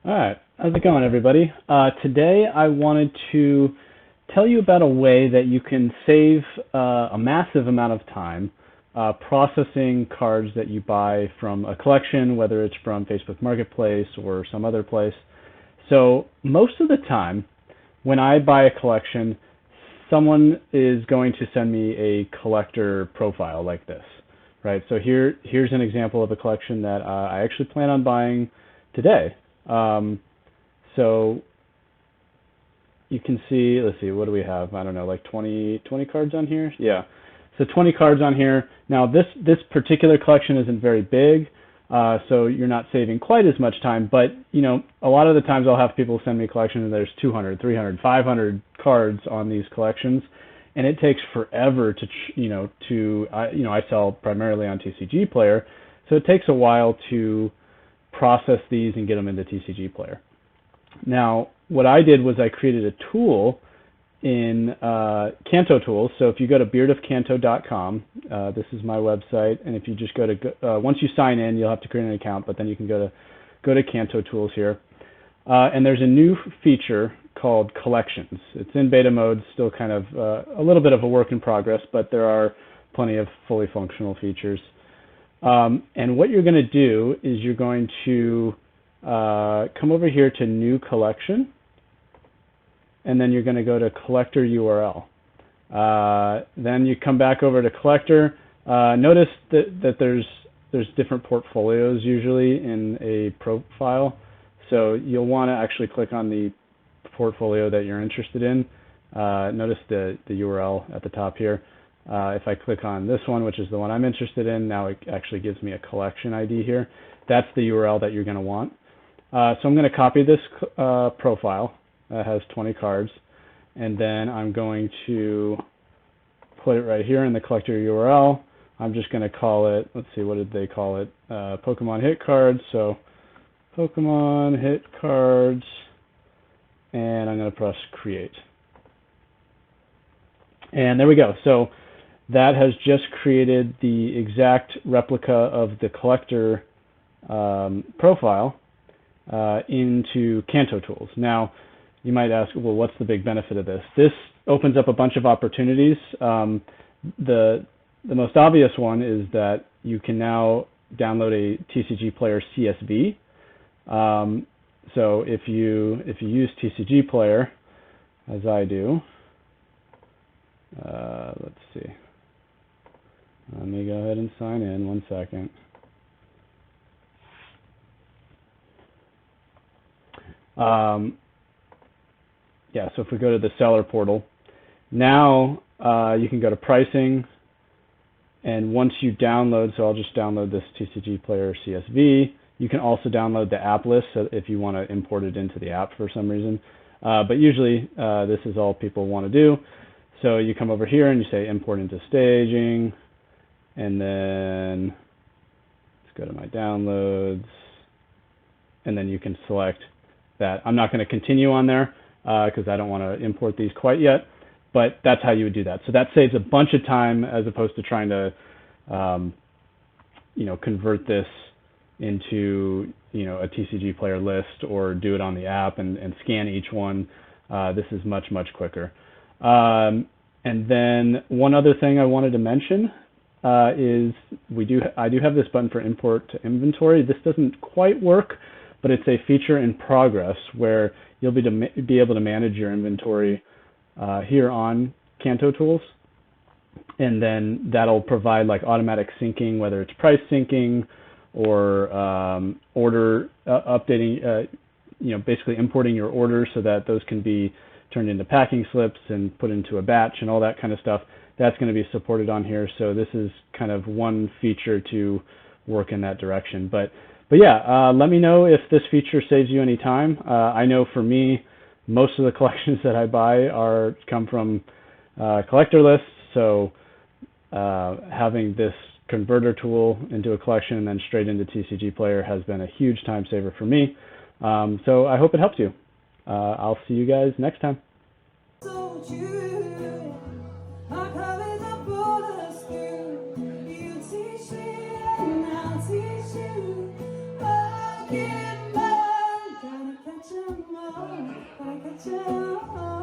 Alright, how's it going, everybody? Today I wanted to tell you about a way that you can save a massive amount of time processing cards that you buy from a collection, whether it's from Facebook Marketplace or some other place. So most of the time, when I buy a collection, someone is going to send me a collector profile like this, right? So here's an example of a collection that I actually plan on buying today. So you can see, let's see, what do we have? I don't know, like 20 cards on here? Yeah. So 20 cards on here. Now this particular collection isn't very big, so you're not saving quite as much time, but you know, a lot of the times I'll have people send me a collection and there's 200, 300, 500 cards on these collections, and it takes forever to, I sell primarily on TCGplayer, so it takes a while to process these and get them into TCGplayer. Now, what I did was I created a tool in KantoTools. So if you go to beardofkanto.com, this is my website, and if you just go to once you sign in, you'll have to create an account, but then you can go to KantoTools here, and there's a new feature called collections. It's in beta mode, still kind of a little bit of a work in progress, but there are plenty of fully functional features. And what you're going to do is you're going to come over here to New Collection, and then you're going to go to Collector URL. Then you come back over to Collector. Notice that there's different portfolios usually in a profile, so you'll want to actually click on the portfolio that you're interested in. Notice the URL at the top here. If I click on this one, which is the one I'm interested in, now it actually gives me a collection ID here. That's the URL that you're going to want. So I'm going to copy this profile that has 20 cards, and then I'm going to put it right here in the collector URL. I'm just going to call it, let's see, what did they call it? Pokemon hit cards. So Pokemon hit cards, and I'm going to press create. And there we go. So that has just created the exact replica of the collector profile into KantoTools. Now, you might ask, well, what's the big benefit of this? This opens up a bunch of opportunities. The most obvious one is that you can now download a TCGplayer CSV. So if you use TCGplayer, as I do, let's see. Let me go ahead and sign in. 1 second. Yeah, so if we go to the seller portal, now you can go to pricing, and once you download, so I'll just download this TCGplayer CSV. You can also download the app list if you want to import it into the app for some reason. But usually this is all people want to do. So you come over here and you say import into staging, and then let's go to my downloads, and then you can select that. I'm not going to continue on there because I don't want to import these quite yet, but that's how you would do that. So that saves a bunch of time as opposed to trying to convert this into a TCGplayer list or do it on the app and scan each one. This is much quicker. And then one other thing I wanted to mention is I do have this button for import to inventory. This doesn't quite work, but it's a feature in progress where you'll be able to manage your inventory here on KantoTools, and then that'll provide like automatic syncing, whether it's price syncing or order updating, basically importing your orders so that those can be turned into packing slips and put into a batch and all that kind of stuff. That's going to be supported on here. So this is kind of one feature to work in that direction. But yeah, let me know if this feature saves you any time. I know for me, most of the collections that I buy come from collector lists. So having this converter tool into a collection and then straight into TCGplayer has been a huge time saver for me. So I hope it helps you. I'll see you guys next time. So teach you Pokemon. Gotta catch 'em all, gotta catch 'em all.